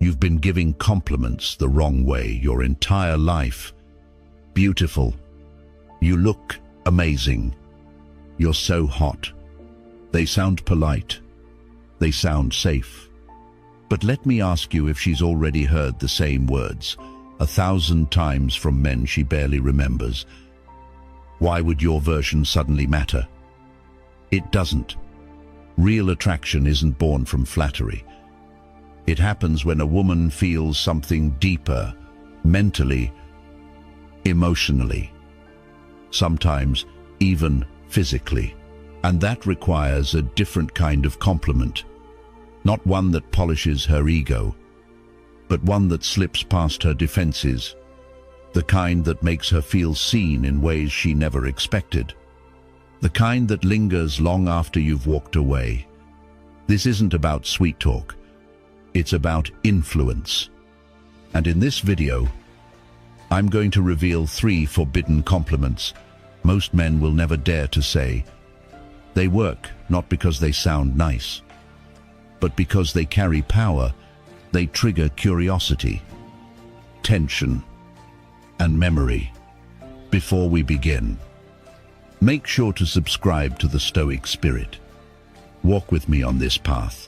You've been giving compliments the wrong way your entire life. Beautiful. You look amazing. You're so hot. They sound polite. They sound safe. But let me ask you if she's already heard the same words 1,000 times from men she barely remembers. Why would your version suddenly matter? It doesn't. Real attraction isn't born from flattery. It happens when a woman feels something deeper, mentally, emotionally, sometimes even physically. And that requires a different kind of compliment, not one that polishes her ego, but one that slips past her defenses, the kind that makes her feel seen in ways she never expected, the kind that lingers long after you've walked away. This isn't about sweet talk. It's about influence. And in this video, I'm going to reveal 3 forbidden compliments most men will never dare to say. They work not because they sound nice, but because they carry power. They trigger curiosity, tension, and memory. Before we begin, make sure to subscribe to the Stoic Spirit. Walk with me on this path,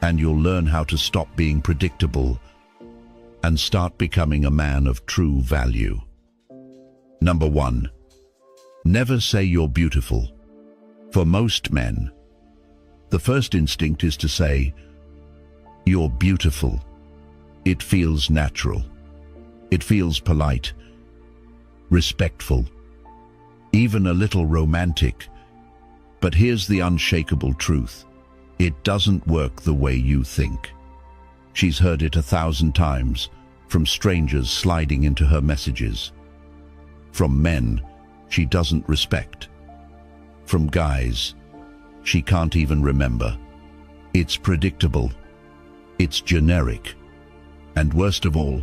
and you'll learn how to stop being predictable and start becoming a man of true value. Number 1. Never say you're beautiful. For most men, the first instinct is to say, "You're beautiful." It feels natural. It feels polite, respectful, even a little romantic. But here's the unshakable truth. It doesn't work the way you think. She's heard it 1,000 times, from strangers sliding into her messages, from men she doesn't respect, from guys she can't even remember. It's predictable, it's generic, and worst of all,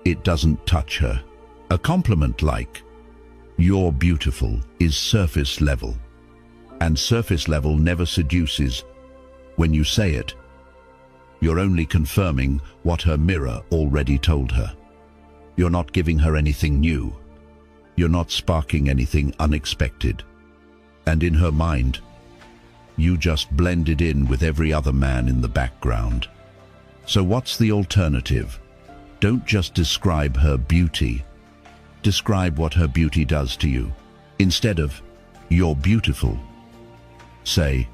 it doesn't touch her. A compliment like, "You're beautiful," is surface level, and surface level never seduces. When you say it, you're only confirming what her mirror already told her. You're not giving her anything new. You're not sparking anything unexpected. And in her mind, you just blended in with every other man in the background. So what's the alternative? Don't just describe her beauty. Describe what her beauty does to you. Instead of, "You're beautiful," say,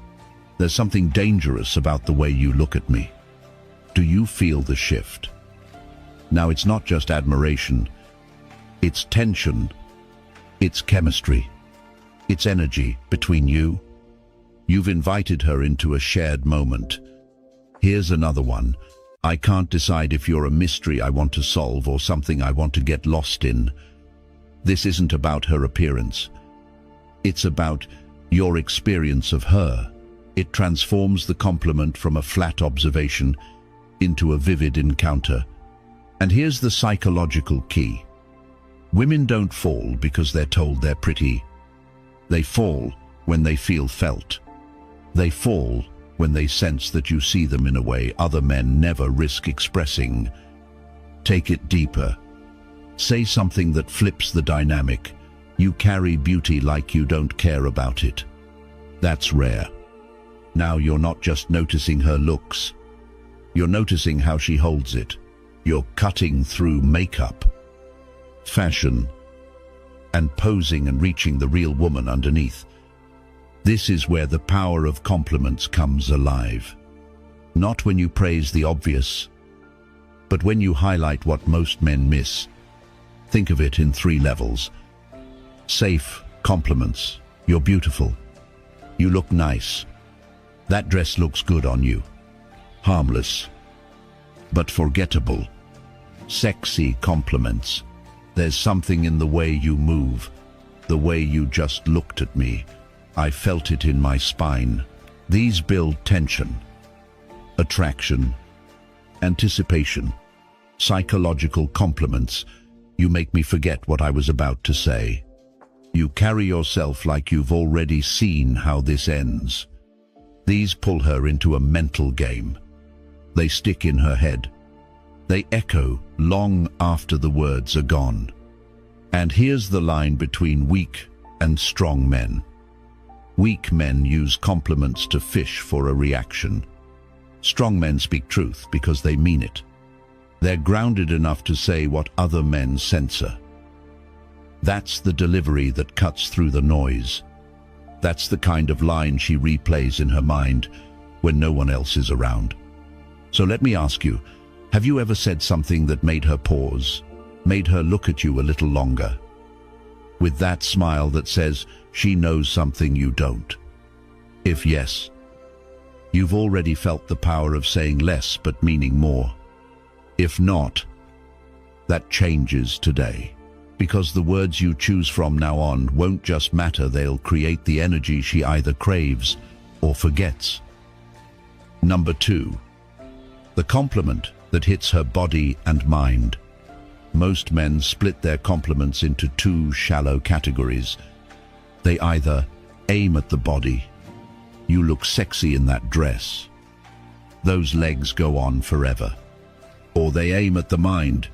"There's something dangerous about the way you look at me." Do you feel the shift? Now it's not just admiration. It's tension. It's chemistry. It's energy between you. You've invited her into a shared moment. Here's another one. "I can't decide if you're a mystery I want to solve or something I want to get lost in." This isn't about her appearance. It's about your experience of her. It transforms the compliment from a flat observation into a vivid encounter. And here's the psychological key. Women don't fall because they're told they're pretty. They fall when they feel felt. They fall when they sense that you see them in a way other men never risk expressing. Take it deeper. Say something that flips the dynamic. "You carry beauty like you don't care about it." That's rare. Now you're not just noticing her looks. You're noticing how she holds it. You're cutting through makeup, fashion, and posing and reaching the real woman underneath. This is where the power of compliments comes alive. Not when you praise the obvious, but when you highlight what most men miss. Think of it in 3 levels. Safe compliments. "You're beautiful." "You look nice." "That dress looks good on you." Harmless, but forgettable. Sexy compliments. "There's something in the way you move, the way you just looked at me. I felt it in my spine." These build tension, attraction, anticipation. Psychological compliments. "You make me forget what I was about to say." You carry yourself like you've already seen how this ends. These pull her into a mental game. They stick in her head. They echo long after the words are gone. And here's the line between weak and strong men. Weak men use compliments to fish for a reaction. Strong men speak truth because they mean it. They're grounded enough to say what other men censor. That's the delivery that cuts through the noise. That's the kind of line she replays in her mind when no one else is around. So let me ask you, have you ever said something that made her pause, made her look at you a little longer, with that smile that says she knows something you don't? If yes, you've already felt the power of saying less but meaning more. If not, that changes today. Because the words you choose from now on won't just matter, they'll create the energy she either craves or forgets. Number 2, the compliment that hits her body and mind. Most men split their compliments into 2 shallow categories. They either aim at the body. You look sexy in that dress. Those legs go on forever. Or they aim at the mind.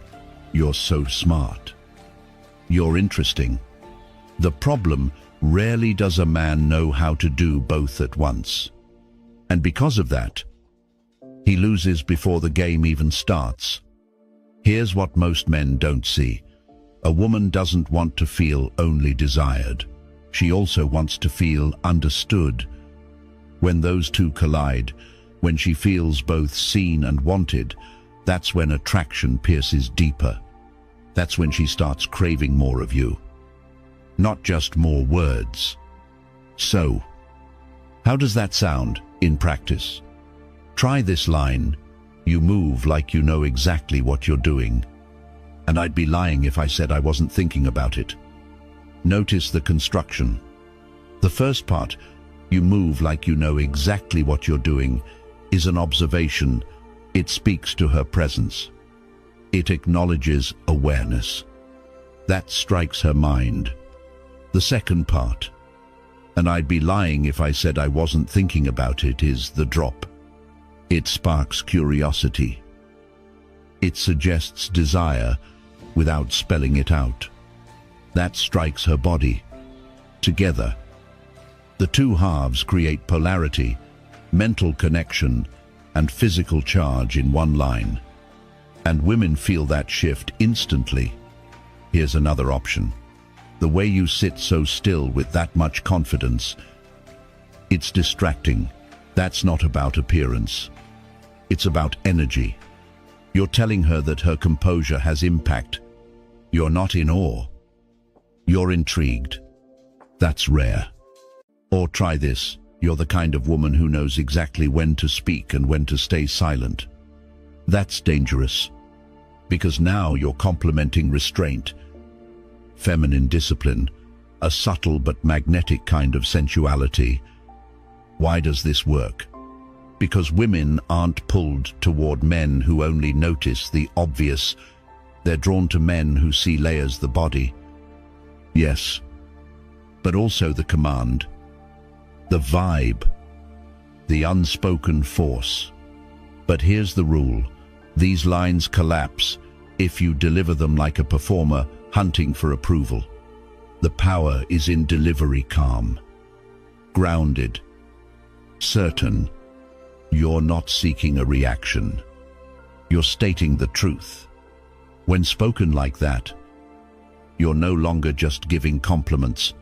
You're so smart. You're interesting. The problem, rarely does a man know how to do both at once. And because of that, he loses before the game even starts. Here's what most men don't see. A woman doesn't want to feel only desired. She also wants to feel understood. When those two collide, when she feels both seen and wanted, that's when attraction pierces deeper. That's when she starts craving more of you. Not just more words. So, how does that sound in practice? Try this line. You move like you know exactly what you're doing. And I'd be lying if I said I wasn't thinking about it. Notice the construction. The first part, you move like you know exactly what you're doing, is an observation. It speaks to her presence. It acknowledges awareness. That strikes her mind. The second part, and I'd be lying if I said I wasn't thinking about it, is the drop. It sparks curiosity. It suggests desire without spelling it out. That strikes her body. Together, the 2 halves create polarity, mental connection, and physical charge in one line. And women feel that shift instantly. Here's another option. The way you sit so still with that much confidence. It's distracting. That's not about appearance. It's about energy. You're telling her that her composure has impact. You're not in awe. You're intrigued. That's rare. Or try this. You're the kind of woman who knows exactly when to speak and when to stay silent. That's dangerous. Because now you're complementing restraint, feminine discipline, a subtle but magnetic kind of sensuality. Why does this work? Because women aren't pulled toward men who only notice the obvious. They're drawn to men who see layers, the body. Yes, but also the command, the vibe, the unspoken force. But here's the rule. These lines collapse if you deliver them like a performer hunting for approval. The power is in delivery, calm, grounded, certain. You're not seeking a reaction. You're stating the truth. When spoken like that, you're no longer just giving compliments.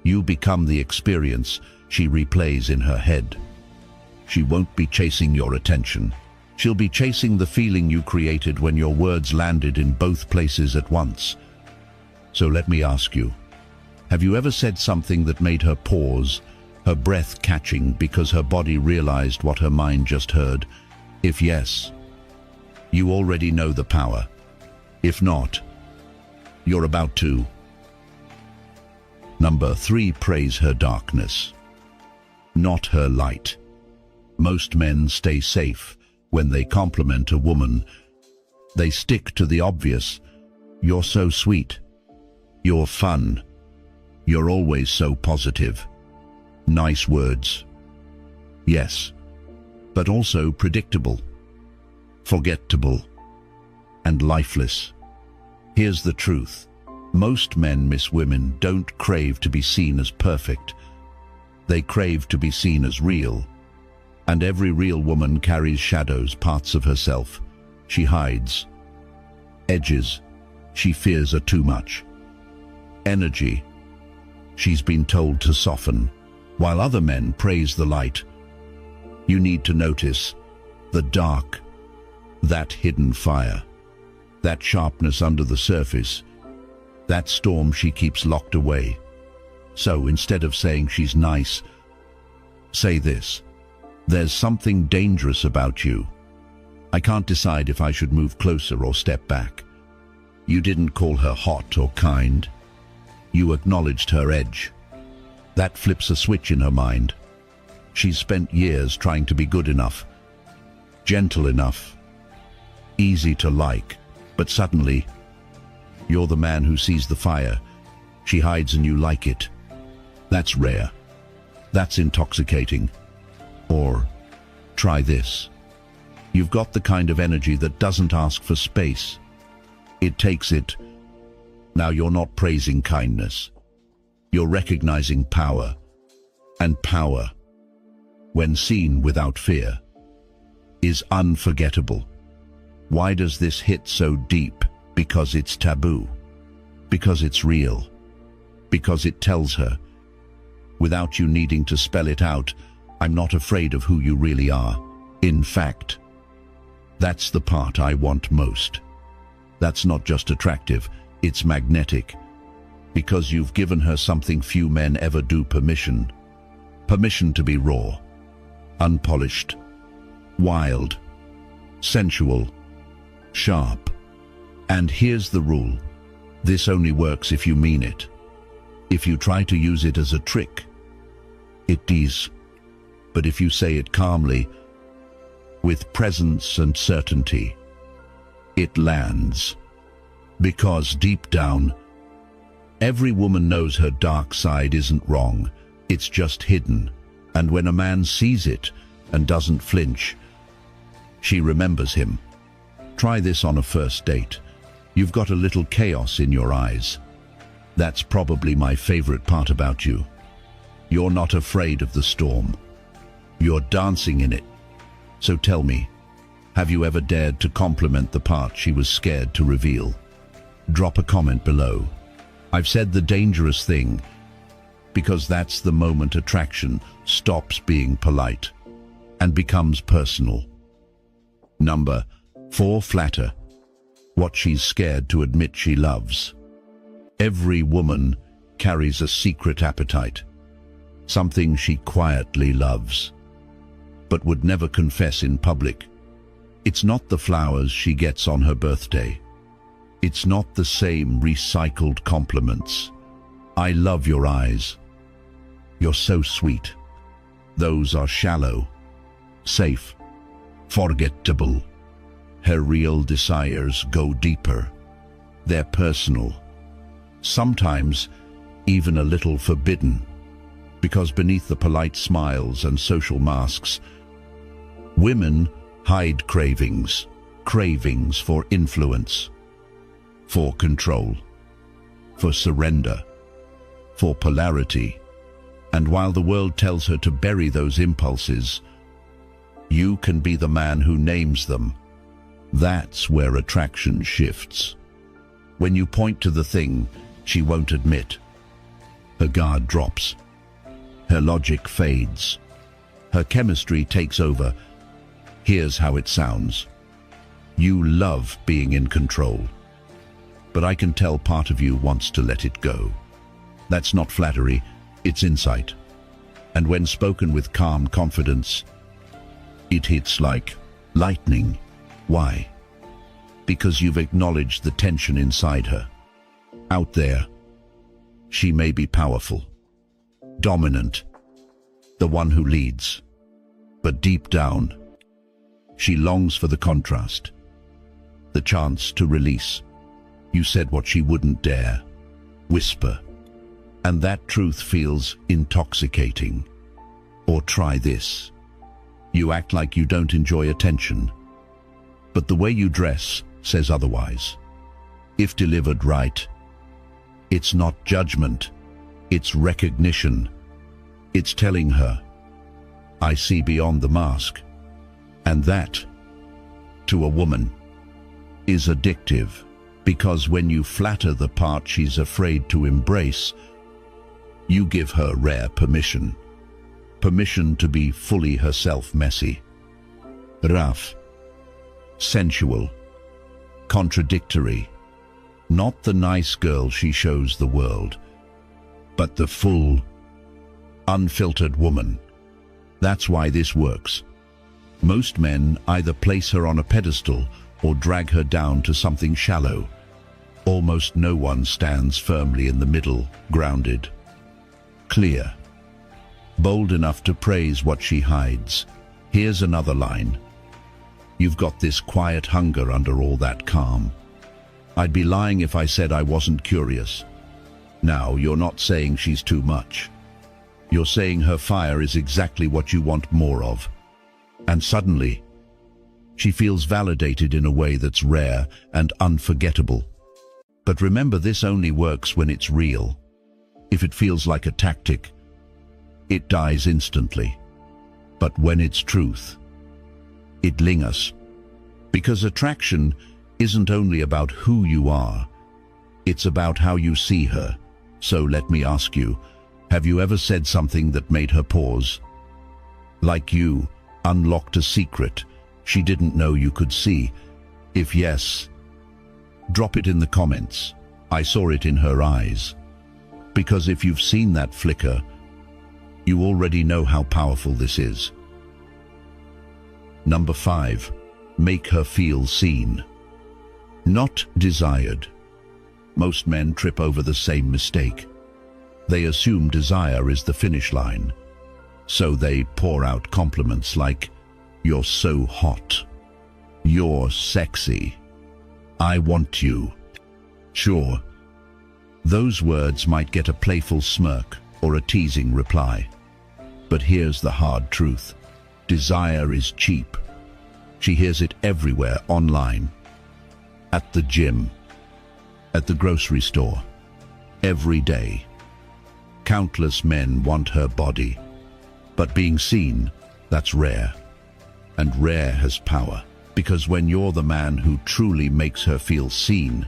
You become the experience she replays in her head. She won't be chasing your attention. She'll be chasing the feeling you created when your words landed in both places at once. So let me ask you, have you ever said something that made her pause, her breath catching because her body realized what her mind just heard? If yes, you already know the power. If not, you're about to. Number 3, praise her darkness, not her light. Most men stay safe when they compliment a woman. They stick to the obvious. You're so sweet. You're fun. You're always so positive. Nice words. Yes, but also predictable. forgettable, and lifeless. Here's the truth. Most men miss women don't crave to be seen as perfect. They crave to be seen as real. And every real woman carries shadows, parts of herself. She hides. Edges she fears are too much. Energy she's been told to soften, while other men praise the light. You need to notice the dark, that hidden fire, that sharpness under the surface, that storm she keeps locked away. So instead of saying she's nice, say this: there's something dangerous about you. I can't decide if I should move closer or step back. You didn't call her hot or kind. You acknowledged her edge. That flips a switch in her mind. She's spent years trying to be good enough, gentle enough, easy to like, but suddenly, you're the man who sees the fire. She hides and you like it. That's rare. That's intoxicating. Or, try this. You've got the kind of energy that doesn't ask for space. It takes it. Now you're not praising kindness. You're recognizing power. And power, when seen without fear, is unforgettable. Why does this hit so deep? Because it's taboo. Because it's real. Because it tells her, without you needing to spell it out, I'm not afraid of who you really are. In fact, that's the part I want most. That's not just attractive, it's magnetic. Because you've given her something few men ever do: permission. Permission to be raw, unpolished, wild, sensual, sharp. And here's the rule. This only works if you mean it. If you try to use it as a trick, it does. But if you say it calmly, with presence and certainty, it lands. Because deep down, every woman knows her dark side isn't wrong. It's just hidden. And when a man sees it and doesn't flinch, she remembers him. Try this on a first date. You've got a little chaos in your eyes. That's probably my favorite part about you. You're not afraid of the storm. You're dancing in it. So tell me, have you ever dared to compliment the part she was scared to reveal? Drop a comment below. I've said the dangerous thing because that's the moment attraction stops being polite and becomes personal. Number 4, flatter. What she's scared to admit she loves. Every woman carries a secret appetite, something she quietly loves, but would never confess in public. It's not the flowers she gets on her birthday. It's not the same recycled compliments. I love your eyes. You're so sweet. Those are shallow, safe, forgettable. Her real desires go deeper. They're personal. Sometimes even a little forbidden. Because beneath the polite smiles and social masks, women hide cravings. Cravings for influence, for control, for surrender, for polarity. And while the world tells her to bury those impulses, you can be the man who names them. That's where attraction shifts. When you point to the thing she won't admit, her guard drops, her logic fades, her chemistry takes over. Here's how it sounds. You love being in control, but I can tell part of you wants to let it go. That's not flattery, it's insight. And when spoken with calm confidence, it hits like lightning. Why? Because you've acknowledged the tension inside her. Out there, she may be powerful, dominant, the one who leads. But deep down, she longs for the contrast, the chance to release. You said what she wouldn't dare whisper. And that truth feels intoxicating. Or try this. You act like you don't enjoy attention. But the way you dress says otherwise. If delivered right, it's not judgment, it's recognition. It's telling her, I see beyond the mask. And that, to a woman, is addictive, because when you flatter the part she's afraid to embrace, you give her rare permission. Permission to be fully herself, messy, rough, sensual, contradictory. Not the nice girl she shows the world, but the full, unfiltered woman. That's why this works. Most men either place her on a pedestal or drag her down to something shallow. Almost no one stands firmly in the middle, grounded, clear, bold enough to praise what she hides. Here's another line. You've got this quiet hunger under all that calm. I'd be lying if I said I wasn't curious. Now, you're not saying she's too much. You're saying her fire is exactly what you want more of. And suddenly, she feels validated in a way that's rare and unforgettable. But remember, this only works when it's real. If it feels like a tactic, it dies instantly. But when it's truth, it lingers. Because attraction isn't only about who you are, it's about how you see her. So let me ask you, have you ever said something that made her pause? Like you unlocked a secret she didn't know you could see? If yes, drop it in the comments. I saw it in her eyes. Because if you've seen that flicker, you already know how powerful this is. Number 5, make her feel seen, not desired. Most men trip over the same mistake. They assume desire is the finish line. So they pour out compliments like, "You're so hot," "You're sexy," "I want you." Sure, those words might get a playful smirk or a teasing reply. But here's the hard truth. Desire is cheap. She hears it everywhere, online, at the gym, at the grocery store, every day. Countless men want her body. But being seen, that's rare. And rare has power. Because when you're the man who truly makes her feel seen,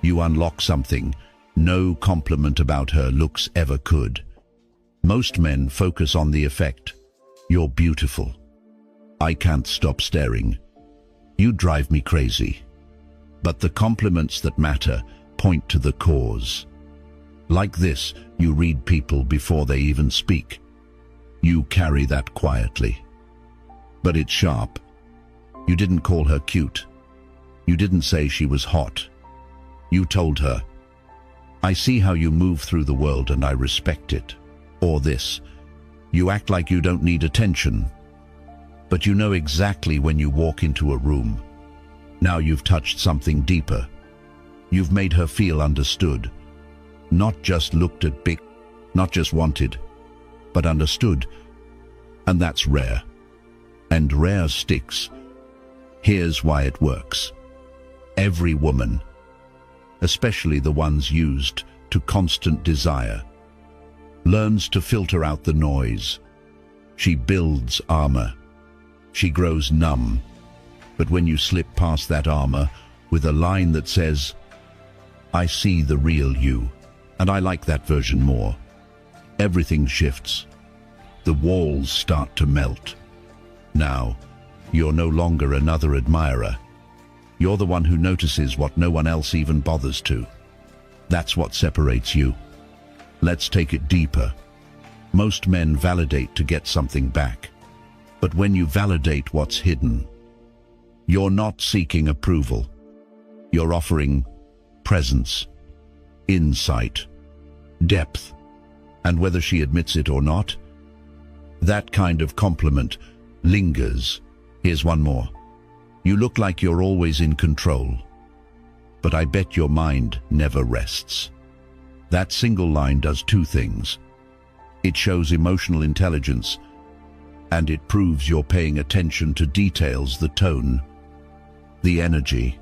you unlock something no compliment about her looks ever could. Most men focus on the effect. You're beautiful. I can't stop staring. You drive me crazy. But the compliments that matter point to the cause. Like this, you read people before they even speak. You carry that quietly. But it's sharp. You didn't call her cute. You didn't say she was hot. You told her, "I see how you move through the world and I respect it." Or this, "You act like you don't need attention, but you know exactly when you walk into a room." Now you've touched something deeper. You've made her feel understood. Not just looked at big, not just wanted, but understood. And that's rare. And rare sticks. Here's why it works. Every woman, especially the ones used to constant desire, learns to filter out the noise. She builds armor. She grows numb. But when you slip past that armor with a line that says, "I see the real you, and I like that version more," everything shifts. The walls start to melt. Now, you're no longer another admirer. You're the one who notices what no one else even bothers to. That's what separates you. Let's take it deeper. Most men validate to get something back. But when you validate what's hidden, you're not seeking approval. You're offering presence, insight, depth. And whether she admits it or not, that kind of compliment lingers. Here's one more. You look like you're always in control, but I bet your mind never rests. That single line does two things. It shows emotional intelligence, and it proves you're paying attention to details: the tone, The energy,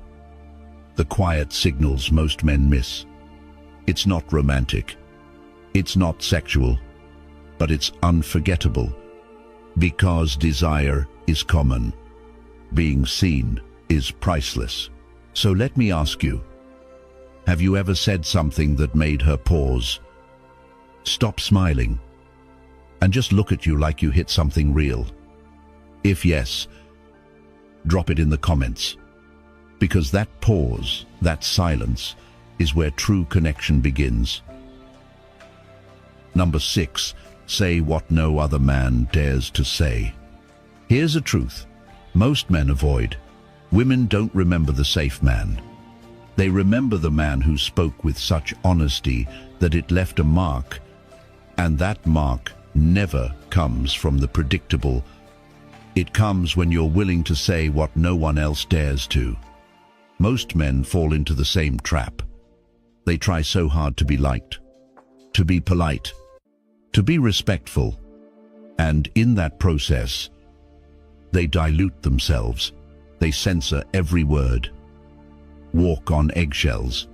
the quiet signals most men miss. It's not romantic, it's not sexual, but it's unforgettable, because desire is common. Being seen is priceless. So let me ask you, have you ever said something that made her pause, stop smiling, and just look at you like you hit something real? If yes, drop it in the comments, because that pause, that silence, is where true connection begins. Number 6, say what no other man dares to say. Here's a truth most men avoid. Women don't remember the safe man. They remember the man who spoke with such honesty that it left a mark, and that mark never comes from the predictable. It comes when you're willing to say what no one else dares to. Most men fall into the same trap. They try so hard to be liked, to be polite, to be respectful, and in that process, they dilute themselves. They censor every word, walk on eggshells,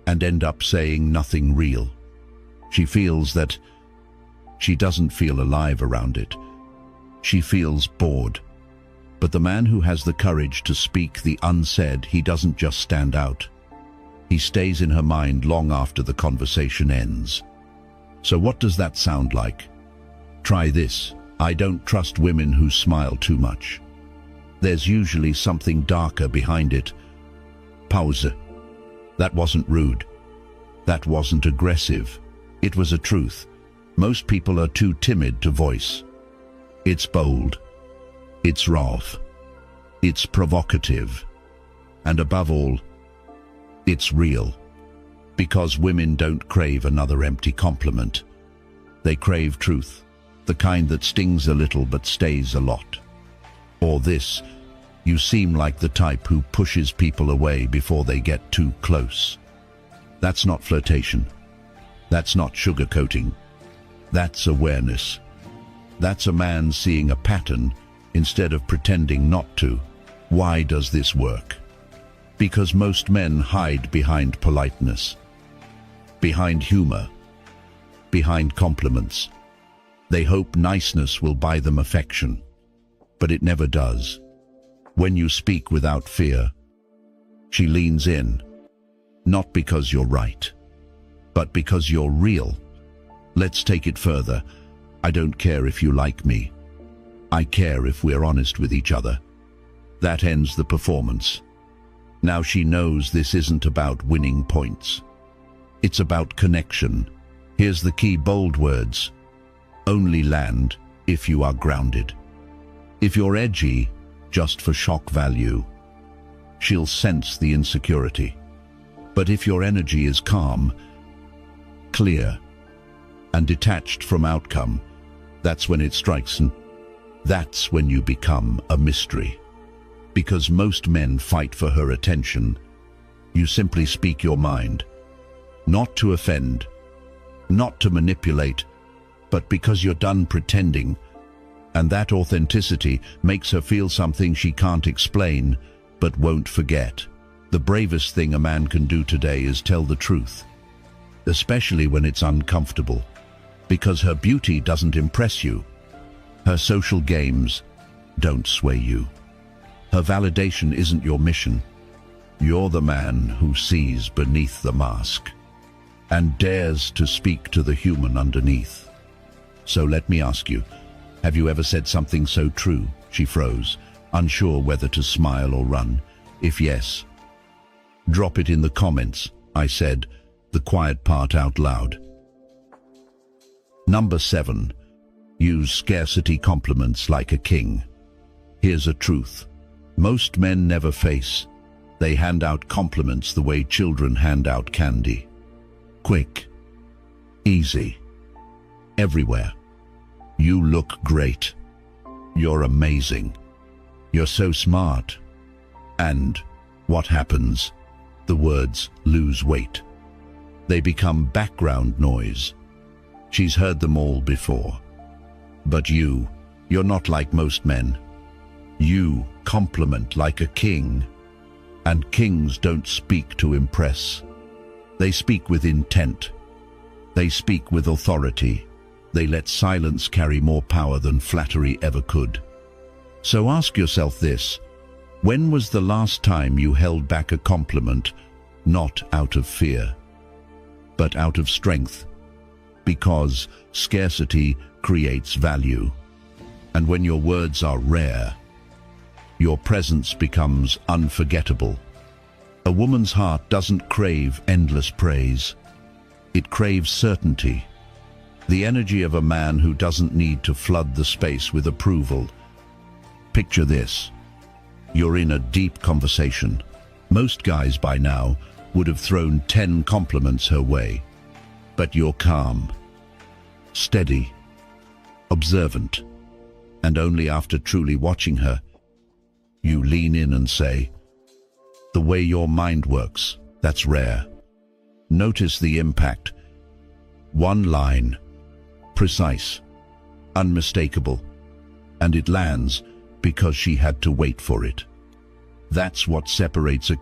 and end up saying nothing real. She feels that she doesn't feel alive around it. She feels bored. But the man who has the courage to speak the unsaid, he doesn't just stand out. He stays in her mind long after the conversation ends. So what does that sound like? Try this. I don't trust women who smile too much. There's usually something darker behind it. Pause. That wasn't rude. That wasn't aggressive. It was a truth. Most people are too timid to voice. It's bold. It's raw. It's provocative. And above all, it's real. Because women don't crave another empty compliment. They crave truth, the kind that stings a little but stays a lot. Or this, you seem like the type who pushes people away before they get too close. That's not flirtation. That's not sugarcoating. That's awareness. That's a man seeing a pattern instead of pretending not to. Why does this work? Because most men hide behind politeness, behind humor, behind compliments. They hope niceness will buy them affection, but it never does. When you speak without fear, she leans in, not because you're right, but because you're real. Let's take it further. I don't care if you like me. I care if we're honest with each other. That ends the performance. Now she knows this isn't about winning points. It's about connection. Here's the key bold words. Only land if you are grounded. If you're edgy, just for shock value, she'll sense the insecurity. But if your energy is calm, clear, and detached from outcome, that's when it strikes, and that's when you become a mystery. Because most men fight for her attention, you simply speak your mind, not to offend, not to manipulate, but because you're done pretending, and that authenticity makes her feel something she can't explain, but won't forget. The bravest thing a man can do today is tell the truth, especially when it's uncomfortable, because her beauty doesn't impress you. Her social games don't sway you. Her validation isn't your mission. You're the man who sees beneath the mask and dares to speak to the human underneath. So let me ask you, have you ever said something so true? She froze, unsure whether to smile or run. If yes, drop it in the comments. I said the quiet part out loud. Number 7, use scarcity compliments like a king. Here's a truth. Most men never face. They hand out compliments the way children hand out candy. Quick, easy, everywhere. You look great. You're amazing. You're so smart. And what happens? The words lose weight. They become background noise. She's heard them all before. But you're not like most men. You compliment like a king, And kings don't speak to impress. They speak with intent. They speak with authority. They let silence carry more power than flattery ever could. So ask yourself this: when was the last time you held back a compliment, not out of fear, but out of strength? Because scarcity creates value. And when your words are rare, your presence becomes unforgettable. A woman's heart doesn't crave endless praise. It craves certainty. The energy of a man who doesn't need to flood the space with approval. Picture this. You're in a deep conversation. Most guys by now would have thrown 10 compliments her way. But you're calm, steady, observant, and only after truly watching her, you lean in and say, "The way your mind works, that's rare." Notice the impact. One line, precise, unmistakable, and it lands because she had to wait for it. That's what separates a